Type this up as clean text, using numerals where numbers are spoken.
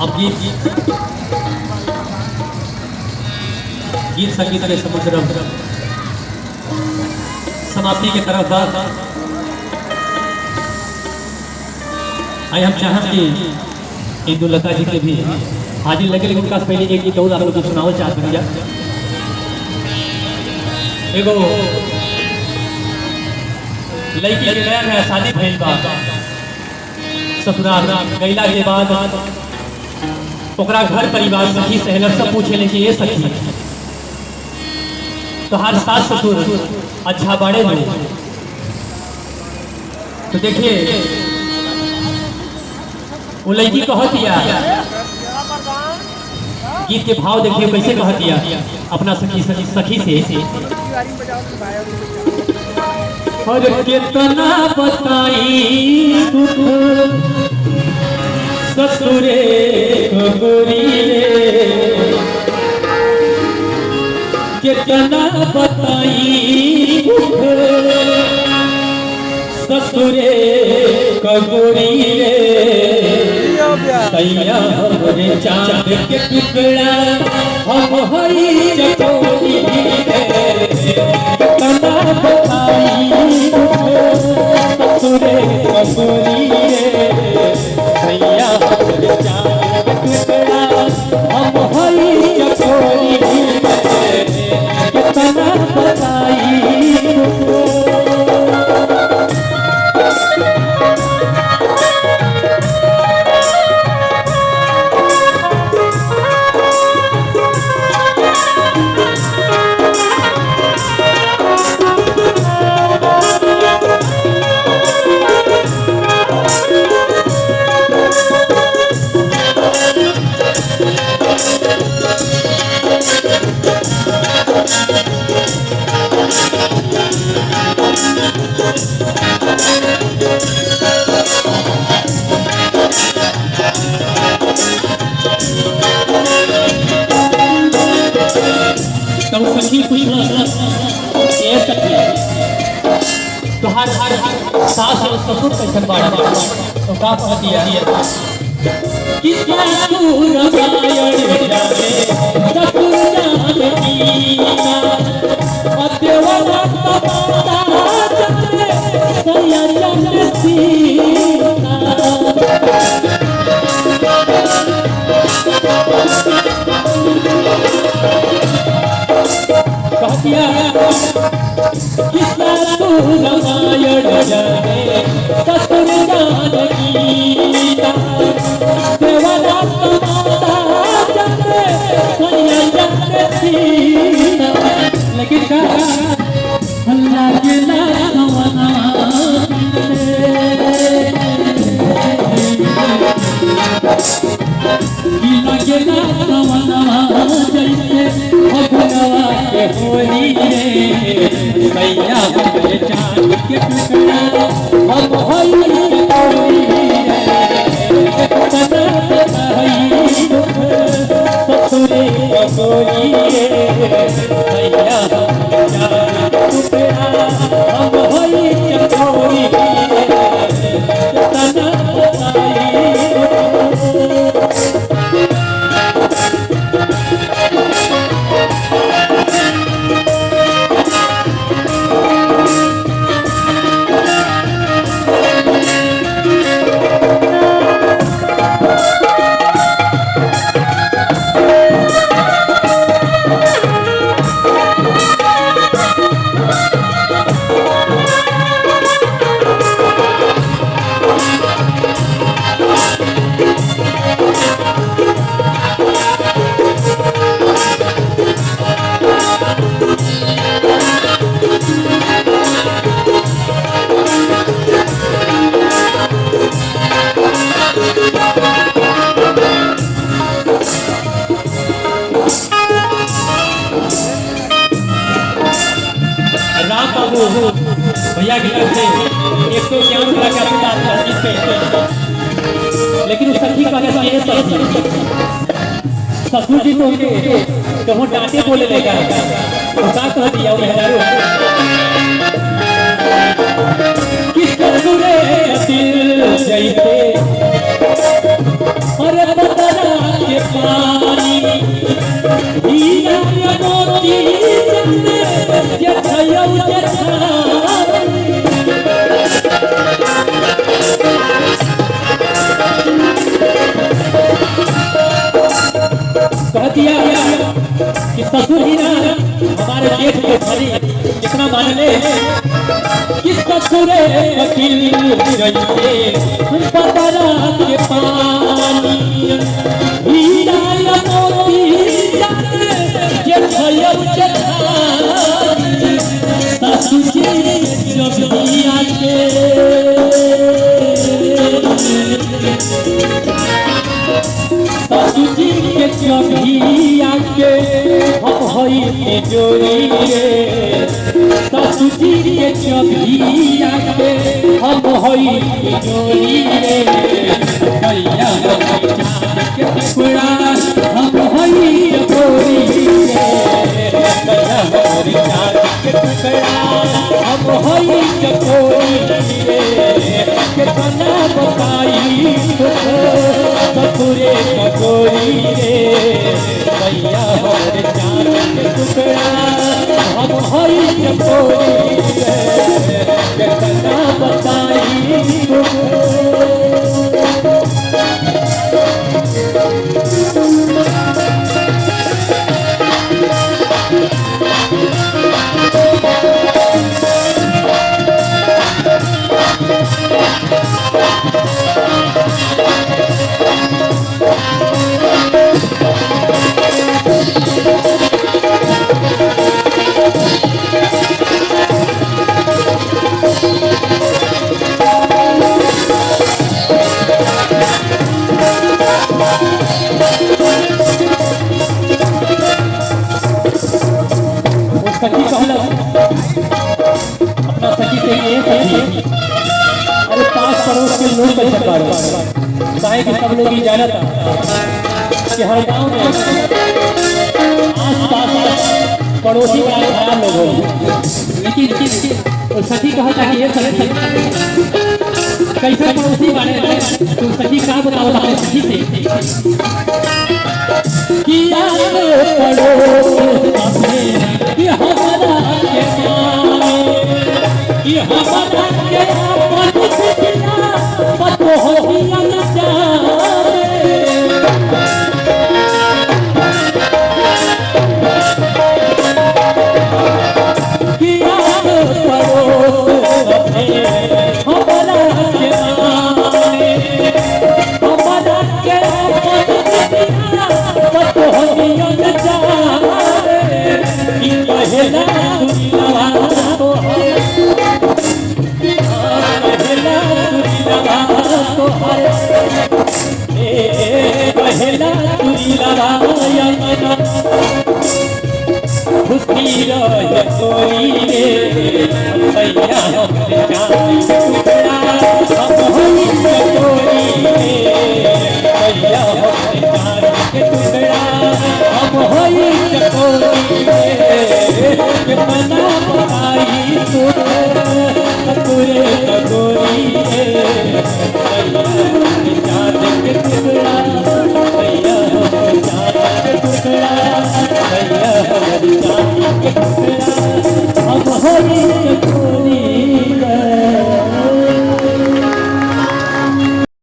अब गीत संगीत के समुद्र समाप्ति के तरफ बात आई हम चाहम कि इंदुलता जी के भी हाजिर लगे, लेकिन उनका पहले एक गीत और आप लोग सुनाओ चाहते हैं। एगो लड़की के नया नया शादी भइल बा, ससुराल गैला के बाद ओकरा घर परिवार सखी सहेलर सब पूछे कि ये सखी तो हर सास ससुर अच्छा बड़े में, तो देखिए वो लड़की कह दिया, गीत के भाव देखिए कैसे कह दिया अपना सखी से और कितना बताई ससुरे गोरी कितना बताई ससुरे गोरी सैया रे चाँद के टुकड़ा हम हई चकोरी कितना बताई ससुरे गोरी सैया रे चाँद के टुकड़ा हम हई चकोरी कितना बताई। तो हर सास और ससुर कैसन बाड़ा तो का कह दिया किसका सूर गायड़ जावे ससुर जानकीना अदेवना तमाता चले सैया जानकीना कह दिया किसका सूर गायड़ जावे ससुर जानकीना देवना तमाता चले सैया जानकीना। लेकिन का अल्लाह के नाम के जैसे भगवा के होली रे सैया रे चाँद के टुकड़ा हम होली ससुरे गोरी सैया रे चाँद के टुकड़ा हम होली चकोरी भैया की तरफ से 151 रुपया का पुरस्कार, लेकिन उस सखी का कैसा ये ससुर जी को हम डांटे बोले लेगा तो क्या कह दिया किस ससुरे दिल जैसे अरे पानी हीरा या मोती जे भयो जेठानी कह दिया कि ससुर ही ना हमारे जेठ के भरी कितना मान ले कि ससुरे वकील रहिए पतरा के पानी हीरा या मोती जे भयो जेठानी ससुर जी जब आके ससुजी के चबिया के हम हई जोड़ी रे ससुजी के चबिया के हम हई जोड़ी रे भैया चांद के टुकड़ा हम हई जोड़ी रे भैया चांद के टुकड़ा हम हई जोड़ी रे कितना बताई ससुरे कटोरी रे भैया हमारे चांद के टुकड़ा हम हई कटोरी रे कितना बताई सखी कहला अपना सखी से ये सखी अरे पास पड़ोस के लोग कैसे करो चाहे कि सब लोग ही जाना था कि हर गांव में आस पास पड़ोसी वाले खराब लोग हो लेकिन तो सखी कहा था कि ये सखी कैसे पड़ोसी वाले तुम सखी का बताओ अपने सखी से किया पड़ोस अपने कि हमारा के कि हमारा के अपन बिना पतो हो न जाए कि आप पड़ोस हमारा के हमारा के अपन बिना पतो हो न जाए पहला दुनिया तो है पहला दुनिया तो है पहला दुनिया खुशी रहे कोई रे भैया हमरे चांद के टुकड़ा हम हई कोई रे भैया हमरे चांद के टुकड़ा हम हई कोई रे कितना बताई ससुरे कटोरी रे भैया हमरे चांद के टुकड़ा भैया हमरे चांद के टुकड़ा भैया हमरे चांद के टुकड़ा हम हई